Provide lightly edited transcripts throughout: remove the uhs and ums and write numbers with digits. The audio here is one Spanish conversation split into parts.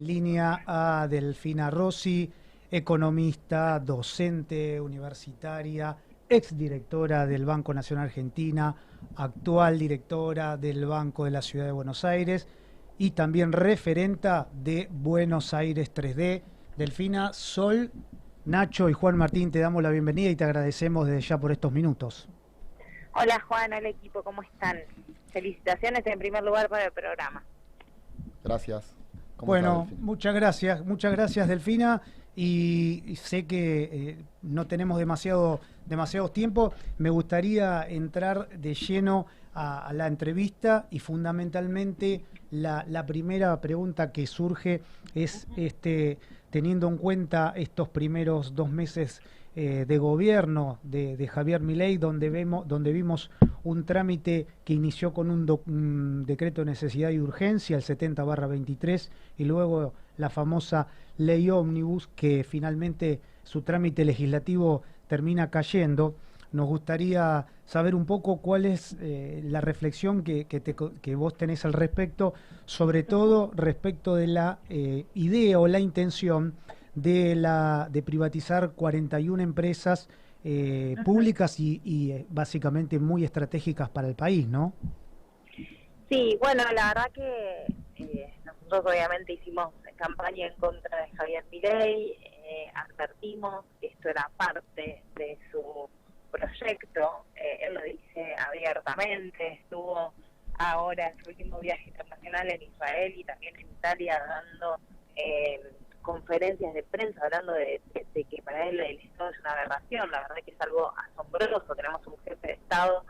Línea a Delfina Rossi, economista, docente universitaria, exdirectora del Banco Nacional Argentina, actual directora del Banco de la Ciudad de Buenos Aires y también referenta de Buenos Aires 3D. Delfina, Sol, Nacho y Juan Martín, te damos la bienvenida y te agradecemos desde ya por estos minutos. Hola Juan, hola equipo, ¿cómo están? Felicitaciones en primer lugar para el programa. Gracias. ¿Cómo estás, Bueno, Delfina? muchas gracias Delfina, y sé que no tenemos demasiado tiempo. Me gustaría entrar de lleno a la entrevista y fundamentalmente la primera pregunta que surge es teniendo en cuenta estos primeros 2 meses de gobierno de Javier Milei, donde vimos un trámite que inició con un decreto de necesidad y urgencia, el 70/23, y luego la famosa ley ómnibus, que finalmente su trámite legislativo termina cayendo. Nos gustaría saber un poco cuál es la reflexión que vos tenés al respecto, sobre todo respecto de la idea o la intención de privatizar 41 empresas públicas y básicamente muy estratégicas para el país, ¿no? Sí, bueno, la verdad que nosotros obviamente hicimos campaña en contra de Javier Milei, advertimos que esto era parte de su proyecto, él lo dice abiertamente, estuvo ahora en su último viaje internacional en Israel y también en Italia dando conferencias de prensa hablando de que para él el Estado es una aberración. La verdad que es algo asombroso. Tenemos un jefe de Estado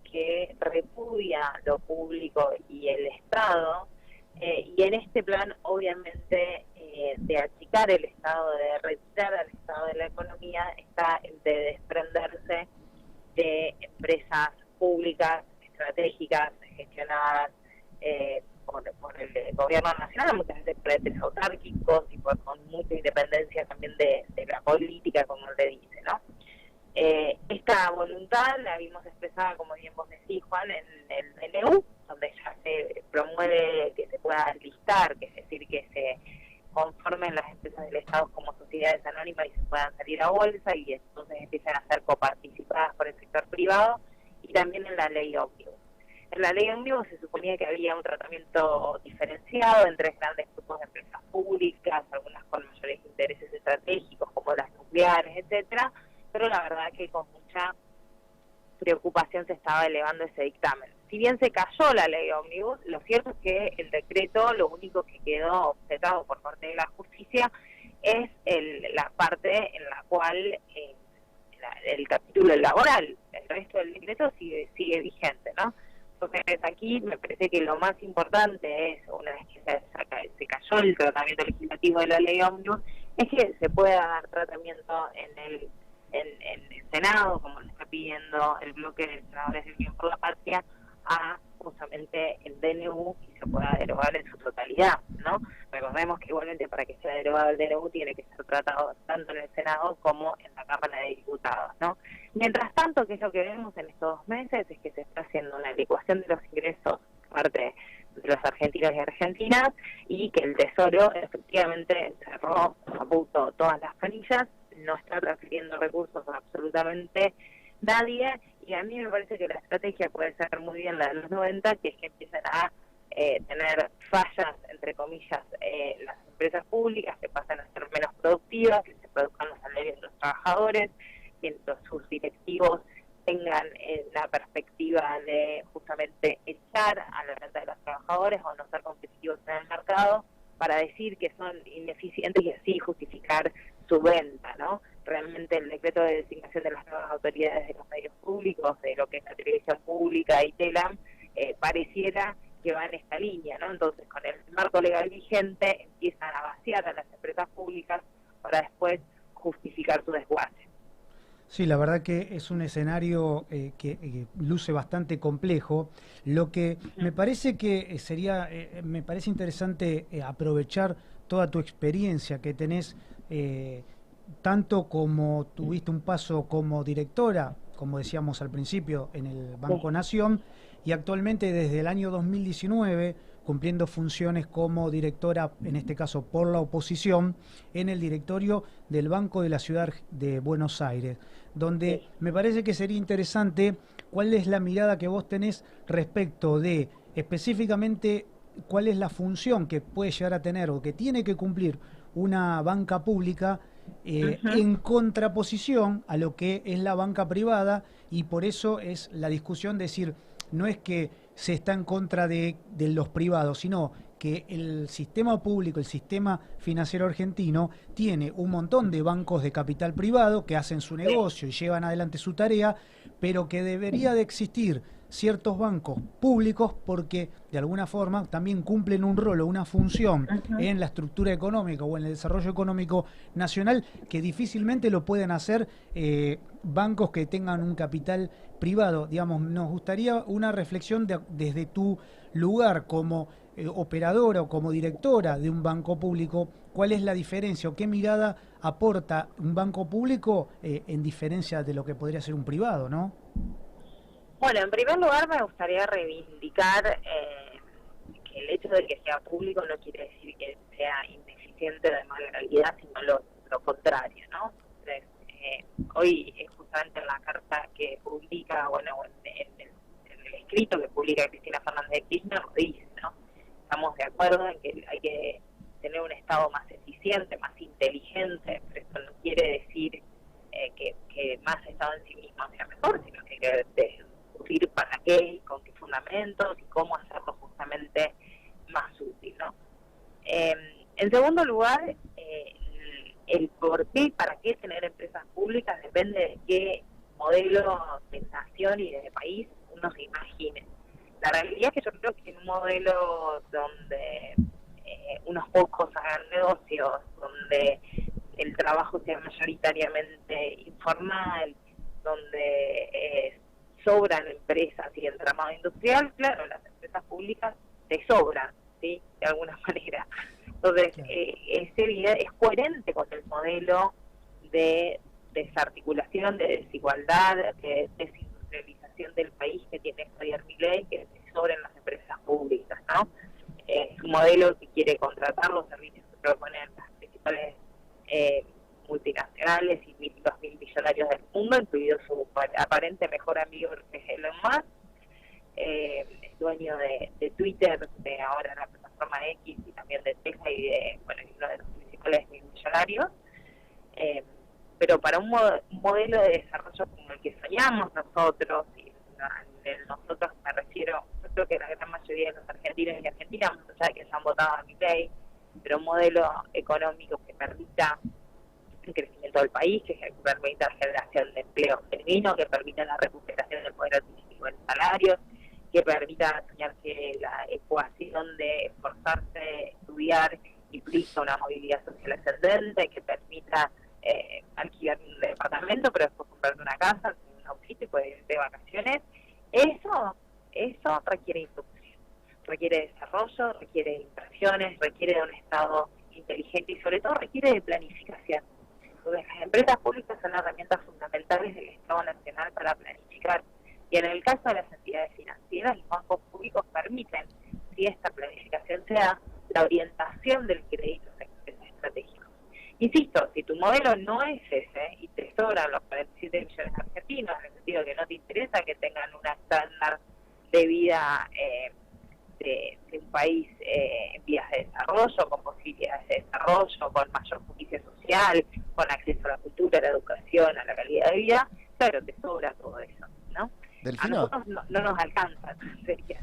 que repudia lo público y el Estado, y en este plan obviamente de achicar el Estado, de retirar al Estado de la economía, está el de desprenderse de empresas públicas, estratégicas, gestionadas por el gobierno nacional, muchas veces por entes autárquicos y con mucha independencia también de la política, como él le dice, ¿no? Esta voluntad la vimos expresada, como bien vos decís, Juan, en el DNU, donde ya se promueve que se pueda listar, que es decir, que se conformen las empresas del Estado como sociedades anónimas y se puedan salir a bolsa y entonces empiezan a ser coparticipadas por el sector privado, y también en la ley ómnibus. En la ley ómnibus se suponía que había un tratamiento diferenciado entre grandes grupos de empresas públicas, algunas con mayores intereses estratégicos como las nucleares, etcétera, pero la verdad que con mucha preocupación se estaba elevando ese dictamen. Si bien se cayó la ley ómnibus, lo cierto es que el decreto, lo único que quedó objetado por parte de la justicia es la parte en la cual el capítulo laboral, el resto del decreto sigue vigente, ¿no? Entonces aquí me parece que lo más importante es, una vez que se cayó el tratamiento legislativo de la ley ómnibus, es que se pueda dar tratamiento en el Senado, como le está pidiendo el bloque de senadores del Bien por la Patria, a justamente el DNU, y se pueda derogar en su totalidad, ¿no? Recordemos que igualmente para que sea derogado el DNU tiene que ser tratado tanto en el Senado como en la Cámara de Diputados, ¿no? Mientras tanto, que es lo que vemos en estos 2 meses, es que se está haciendo una licuación de los ingresos por parte de los argentinos y argentinas, y que el Tesoro efectivamente cerró a punto todas las planillas, no está transfiriendo recursos a absolutamente nadie, y a mí me parece que la estrategia puede ser muy bien la de los 90, que es que empiezan a tener fallas, entre comillas, las empresas públicas, que pasan a ser menos productivas, que se produzcan los salarios de los trabajadores, que sus directivos tengan la perspectiva de justamente echar a la renta de los trabajadores o no ser competitivos en el mercado, para decir que son ineficientes y así justificar su venta, ¿no? Realmente el decreto de designación de las nuevas autoridades de los medios públicos, de lo que es la televisión pública y TELAM, pareciera que va en esta línea, ¿no? Entonces, con el marco legal vigente, empiezan a vaciar a las empresas públicas para después justificar su desguace. Sí, la verdad que es un escenario que luce bastante complejo. Lo que me parece que me parece interesante aprovechar toda tu experiencia que tenés, tanto como tuviste un paso como directora, como decíamos al principio, en el Banco Nación, y actualmente desde el año 2019 cumpliendo funciones como directora, en este caso por la oposición, en el directorio del Banco de la Ciudad de Buenos Aires, donde me parece que sería interesante cuál es la mirada que vos tenés respecto de específicamente cuál es la función que puede llegar a tener o que tiene que cumplir una banca pública en contraposición a lo que es la banca privada, y por eso es la discusión de decir, no es que se está en contra de los privados, sino que el sistema público, el sistema financiero argentino, tiene un montón de bancos de capital privado que hacen su negocio y llevan adelante su tarea, pero que debería de existir ciertos bancos públicos porque de alguna forma también cumplen un rol o una función en la estructura económica o en el desarrollo económico nacional que difícilmente lo pueden hacer bancos que tengan un capital privado. Digamos, nos gustaría una reflexión desde tu lugar como operadora o como directora de un banco público, ¿cuál es la diferencia o qué mirada aporta un banco público en diferencia de lo que podría ser un privado, ¿no? Bueno, en primer lugar me gustaría reivindicar que el hecho de que sea público no quiere decir que sea ineficiente o de mala calidad, sino lo contrario, ¿no? Entonces, hoy justamente en la carta que publica, bueno, en el escrito que publica Cristina Fernández de Kirchner, lo dice, ¿no? Estamos de acuerdo en que hay que tener un Estado más eficiente, más inteligente, pero esto no quiere decir que más Estado en sí mismo sea mejor, sino que hay que discutir para qué, con qué fundamentos y cómo hacerlo justamente más útil, ¿no? En segundo lugar, el por qué y para qué tener empresas públicas depende de qué modelo de nación y de país uno se imagine. La realidad es que yo creo que en un modelo donde unos pocos hagan negocios, donde el trabajo sea mayoritariamente informal, donde sobran empresas y entramado industrial, claro, las empresas públicas te sobran, ¿sí? De alguna manera. Entonces, es coherente con el modelo de desarticulación, de desigualdad, de desindustrialización del país que tiene Javier Milei, que te sobren las empresas públicas, ¿no? Es un modelo que quiere contratar los servicios que proponen las principales multinacionales y los mil millonarios del mundo, incluido su aparente mejor amigo que es Elon Musk, es dueño de Twitter, de ahora la plataforma X y también de Tesla y de, bueno, uno de los principales mil millonarios. Pero para un modelo de desarrollo como el que soñamos nosotros, y en nosotros me refiero, yo creo que la gran mayoría de los argentinos y argentinas, más allá de que se han votado a Milei, pero un modelo económico que permita el crecimiento del país, que permita la generación de empleo genuino, que permita la recuperación del poder adquisitivo en salarios, que permita soñar que la ecuación de esforzarse, estudiar, implica una movilidad social ascendente, que permita alquilar un departamento, pero después comprarte una casa, un autito y poder irte de vacaciones. Eso requiere instrucción, requiere desarrollo, requiere inversiones, requiere de un Estado inteligente y sobre todo requiere de planificación. Entonces, las empresas públicas son herramientas fundamentales del Estado Nacional para planificar. Y en el caso de las entidades financieras, los bancos públicos permiten, si esta planificación se da, la orientación del crédito a sectores estratégicos. Insisto, si tu modelo no es ese y te sobran los 47 millones de argentinos, en el sentido de que no te interesa que tengan un estándar de vida de un país en vías de desarrollo, con posibilidades de desarrollo, con mayor justicia social, con acceso a la cultura, a la educación, a la calidad de vida, claro, te sobra todo eso, ¿no? Delfina, a nosotros no nos alcanza, sería.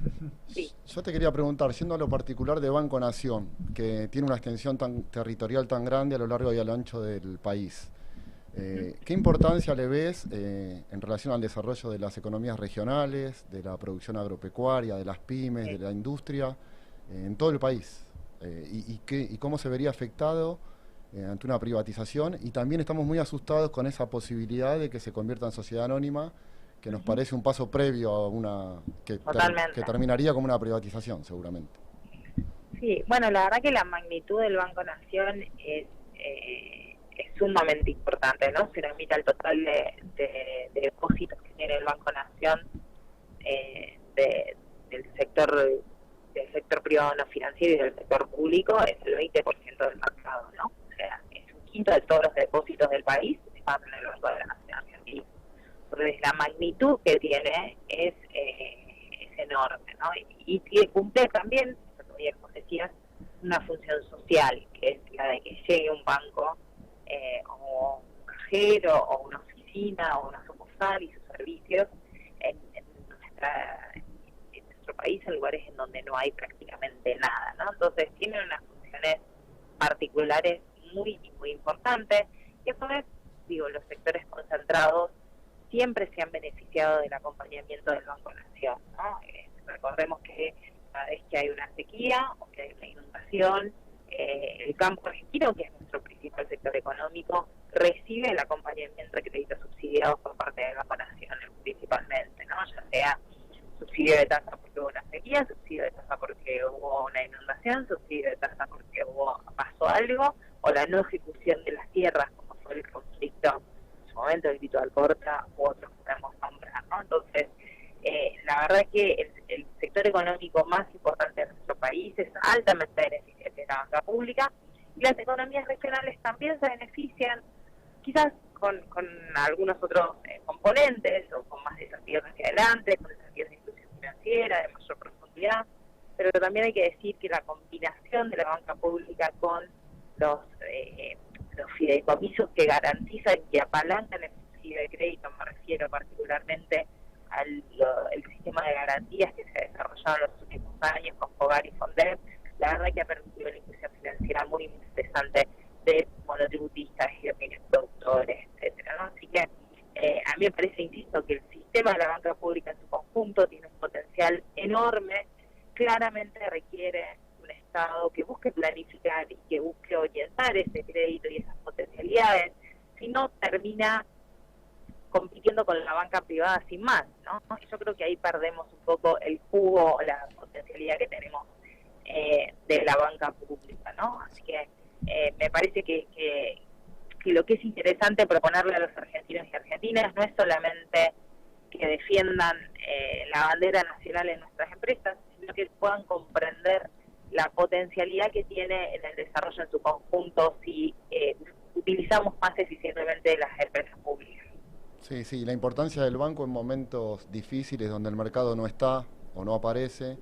Sí. Yo te quería preguntar, siendo a lo particular de Banco Nación, que tiene una extensión tan territorial tan grande a lo largo y a lo ancho del país, ¿qué importancia le ves en relación al desarrollo de las economías regionales, de la producción agropecuaria, de las pymes, de la industria, en todo el país? ¿Y cómo se vería afectado ante una privatización? Y también estamos muy asustados con esa posibilidad de que se convierta en sociedad anónima, que nos parece un paso previo a una que terminaría como una privatización, seguramente. Sí, bueno, la verdad que la magnitud del Banco Nación es sumamente importante, ¿no? Si nos mira el total de depósitos que tiene el Banco Nación del sector del sector privado no financiero y del sector público es el 20% del mercado, ¿no? O sea, es un quinto de todos los depósitos del país están en el Banco de la Nación Argentina. Entonces, la magnitud que tiene es enorme, ¿no? Y cumple también, como decías, una función social, que es la de que llegue un banco o un cajero o una oficina o una sucursal y sus servicios en nuestro país, en lugares en donde no hay prácticamente nada, ¿no? Entonces tienen unas funciones particulares muy importantes, y eso es, digo, los sectores concentrados siempre se han beneficiado del acompañamiento del Banco Nación, ¿no? Recordemos que cada vez que hay una sequía o que hay una inundación, el campo argentino, que es nuestro principal sector económico, recibe el acompañamiento de créditos subsidiados por parte del Banco Nación principalmente, ¿no? Ya sea subsidio de tasa porque hubo una sequía, subsidio de tasa porque hubo una inundación, subsidio de tasa porque pasó algo, o la no ejecución de las tierras, como fue el conflicto en su momento, el grito de Alcorta, u otros que podemos nombrar, ¿no? Entonces, la verdad es que el sector económico más importante de nuestro país es altamente beneficiario de la banca pública, y las economías regionales también se benefician, quizás con algunos otros componentes, o con más desafíos hacia adelante, con desafíos de inclusión financiera, de mayor profundidad, pero también hay que decir que la combinación de la banca pública con los fideicomisos que garantizan y que apalancan el subsidio de crédito, me refiero particularmente el sistema de garantías que se ha desarrollado en los últimos años con FOGAR y FONDEP, la verdad que ha permitido una inclusión financiera muy interesante de monotributistas y de pequeños productores, etcétera, ¿no? Así que a mí me parece, insisto, que el sistema de la banca pública en su conjunto tiene un potencial enorme, claramente requiere un Estado que busque planificar y que busque orientar ese crédito y esas potencialidades, si no termina compitiendo con la banca privada sin más, ¿no? Y yo creo que ahí perdemos un poco el jugo o la potencialidad que tenemos de la banca pública, ¿no? Así que me parece que lo que es interesante proponerle a los argentinos y argentinas no es solamente que defiendan la bandera nacional en nuestras empresas, sino que puedan comprender la potencialidad que tiene en el desarrollo en su conjunto si utilizamos más eficientemente las empresas públicas. Sí, la importancia del banco en momentos difíciles donde el mercado no está o no aparece,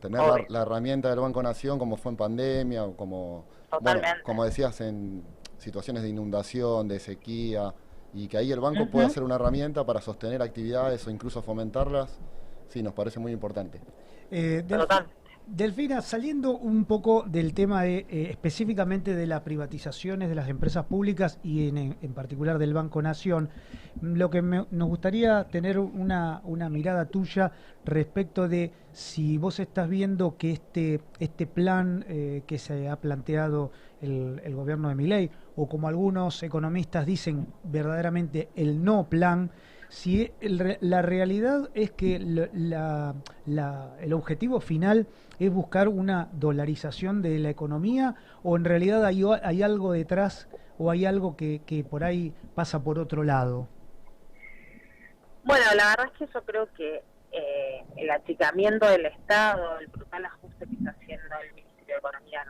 tener la herramienta del Banco Nación, como fue en pandemia, o como, bueno, como decías, en situaciones de inundación, de sequía, y que ahí el banco puede ser una herramienta para sostener actividades o incluso fomentarlas, sí, nos parece muy importante. Delfina, saliendo un poco del tema de específicamente de las privatizaciones de las empresas públicas y en particular del Banco Nación, lo que nos gustaría tener una mirada tuya respecto de si vos estás viendo que este plan que se ha planteado el gobierno de Milei, o como algunos economistas dicen verdaderamente el no plan, si la realidad es que el objetivo final es buscar una dolarización de la economía, o en realidad hay algo detrás, o hay algo que por ahí pasa por otro lado. Bueno, la verdad es que yo creo que el achicamiento del Estado, el brutal ajuste que está haciendo el Ministerio de Economía,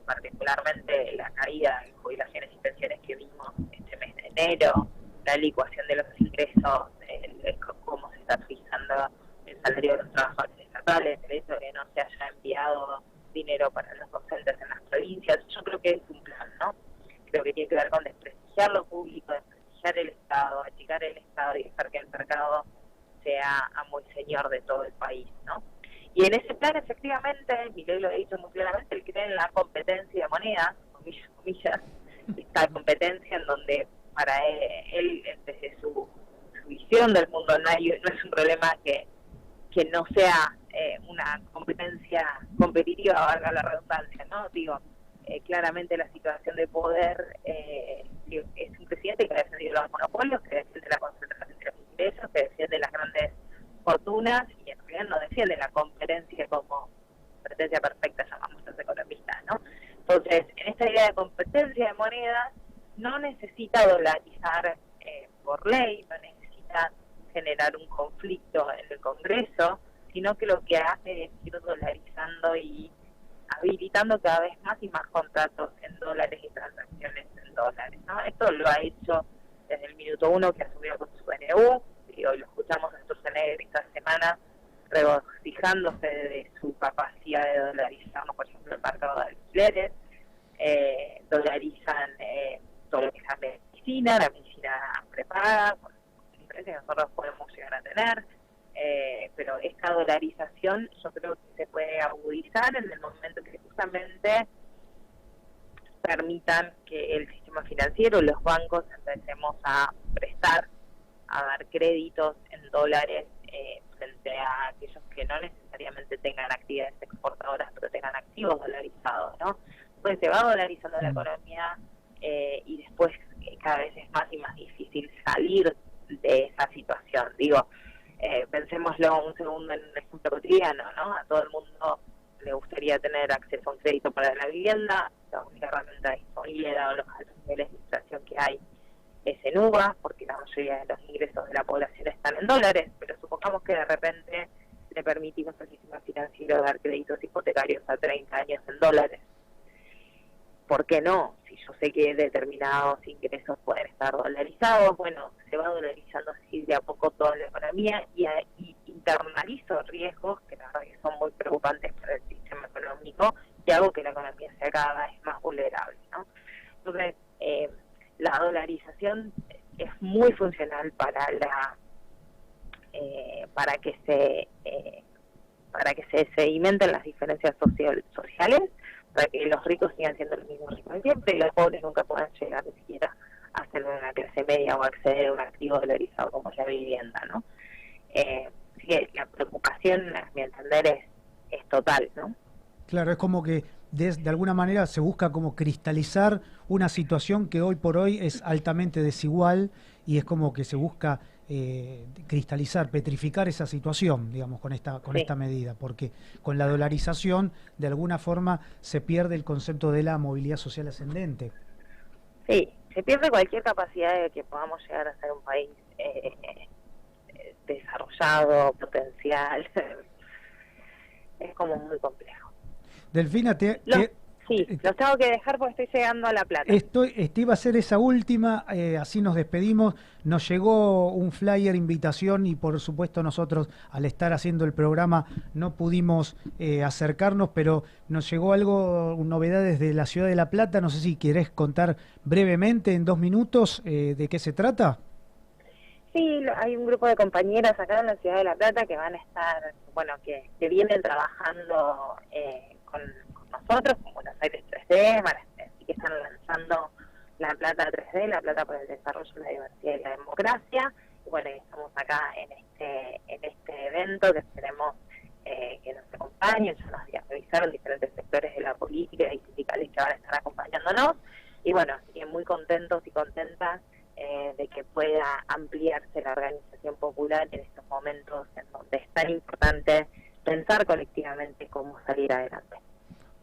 particularmente la caída en jubilaciones y pensiones que vimos este mes de enero, la licuación de los ingresos, cómo se está fijando el salario de los trabajadores estatales, el hecho de que no se haya enviado dinero para los docentes en las provincias, yo creo que es un plan, ¿no? Creo que tiene que ver con desprestigiar lo público, desprestigiar el Estado, achicar el Estado y dejar que el mercado sea amo y señor de todo el país, ¿no? Y en ese plan, efectivamente, Milei lo ha dicho muy claramente, él cree en la competencia de monedas, comillas, esta competencia en donde para él desde su visión del mundo, no es un problema que no sea una competencia competitiva, valga la redundancia, ¿no? Digo, claramente la situación de poder es un presidente que ha defendido los monopolios, que defiende la concentración de los ingresos, que defiende las grandes fortunas, y en realidad no defiende la competencia como competencia perfecta, llamamos los economistas, ¿no? Entonces, en esta idea de competencia de monedas, no necesita dolarizar por ley, no necesita generar un conflicto en el Congreso, sino que lo que hace es ir dolarizando y habilitando cada vez más y más contratos en dólares y transacciones en dólares, ¿no? Esto lo ha hecho desde el minuto uno que asumió con su NU, y hoy lo escuchamos en Sturzenegger esta semana regocijándose de su capacidad de dolarizar, por ejemplo, el mercado de alquileres, dolarizan todo lo que es la medicina prepaga, con diferencia que nosotros podemos llegar a tener, pero esta dolarización yo creo que se puede agudizar en el momento que justamente permitan que el sistema financiero, los bancos, empecemos a prestar, a dar créditos en dólares frente a aquellos que no necesariamente tengan actividades exportadoras, pero tengan activos dolarizados, ¿no? Pues se va dolarizando la economía y después cada vez es más y más difícil salir de esa situación. Digo, pensémoslo un segundo en un ejemplo cotidiano, ¿no? A todo el mundo le gustaría tener acceso a un crédito para la vivienda, la única herramienta disponible dado los altos niveles de inflación que hay es en UVA, porque la mayoría de los ingresos de la población están en dólares, pero supongamos que de repente le permitimos al sistema financiero dar créditos hipotecarios a 30 años en dólares. ¿Por qué no? Si yo sé que determinados ingresos pueden estar dolarizados, bueno, se va dolarizando así de a poco toda la economía y internalizo riesgos que la verdad que son muy preocupantes para el sistema económico y hago que la economía sea cada vez más vulnerable, ¿no? Entonces, la dolarización es muy funcional para la para que se sedimenten las diferencias sociales, para que los ricos sigan siendo los mismos ricos de siempre y los pobres nunca puedan llegar ni siquiera a ser una clase media o acceder a un activo dolarizado como la vivienda, ¿no? Así que la preocupación, a mi entender, es total, ¿no? Claro, es como que de alguna manera se busca como cristalizar una situación que hoy por hoy es altamente desigual y es como que se busca cristalizar, petrificar esa situación, digamos, con esta medida, porque con la dolarización de alguna forma se pierde el concepto de la movilidad social ascendente. Sí, se pierde cualquier capacidad de que podamos llegar a ser un país desarrollado, potencial. Es como muy complejo. Delfina, sí, los tengo que dejar porque estoy llegando a La Plata. Iba a ser esa última, así nos despedimos. Nos llegó un flyer, invitación, y por supuesto nosotros, al estar haciendo el programa, no pudimos acercarnos, pero nos llegó algo, novedades de la ciudad de La Plata. No sé si querés contar brevemente, en 2 minutos, de qué se trata. Sí, hay un grupo de compañeras acá en la ciudad de La Plata que van a estar, bueno, que vienen trabajando con nosotros, con Buenos Aires 3D, así que están lanzando La Plata 3D, La Plata por el Desarrollo, la Diversidad y la Democracia. Y bueno, estamos acá en este evento que esperemos que nos acompañen. Ya nos revisaron diferentes sectores de la política y sindicales que van a estar acompañándonos. Y bueno, así que muy contentos y contentas de que pueda ampliarse la organización popular en estos momentos en donde es tan importante pensar colectivamente cómo salir adelante.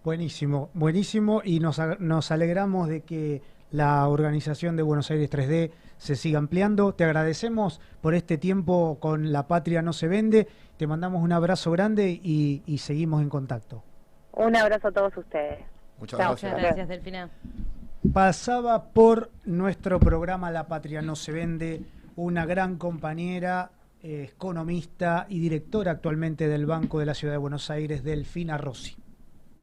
Buenísimo, buenísimo, y nos alegramos de que la organización de Buenos Aires 3D se siga ampliando. Te agradecemos por este tiempo con La Patria No Se Vende, te mandamos un abrazo grande y seguimos en contacto. Un abrazo a todos ustedes. Muchas gracias. Muchas gracias, Delfina. Pasaba por nuestro programa La Patria No Se Vende una gran compañera, economista y directora actualmente del Banco de la Ciudad de Buenos Aires, Delfina Rossi.